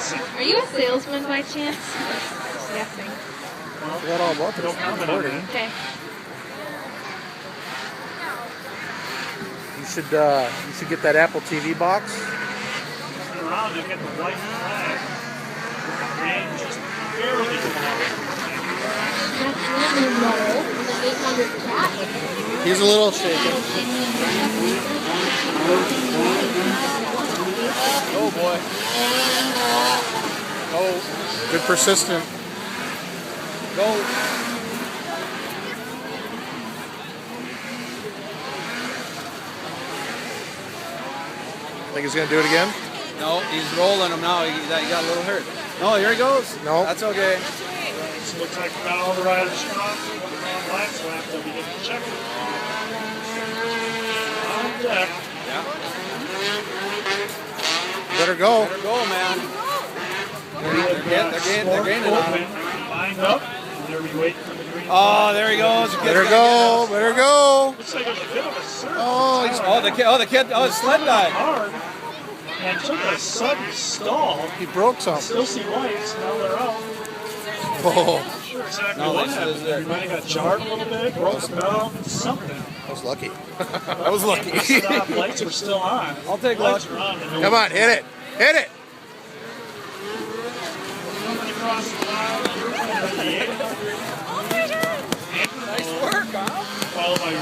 Are you a salesman by chance? Just guessing. I forgot all about this recording. Okay. You should get that Apple TV box. Around to get the white flag. And just barely He's a little shaken. Oh boy. Oh, good persistent. Go. Think he's gonna do it again? No, he's rolling him now. He got a little hurt. No, here he goes. No. That's okay. So looks like we got all the riders off. Last lap, they'll be getting checked. On deck. Yeah. Better go. Better go, man. They're gaining on him. Lined up. They're waiting for the green. Oh, there he goes. Better go. Better go. Looks like there's a bit of a surge. Oh, The sled died. Hard. And took a sudden stall. he broke something. Still see lights. Now they're out. Oh, Sure exactly No, what this happened. is- Everybody got jarred a little bit. Broke something. I was lucky. I was lucky. Stop lights were still on. I'll take lights luck. were on. and Come on, hit it. Hit it. across the line. Nice work, huh? Followed by your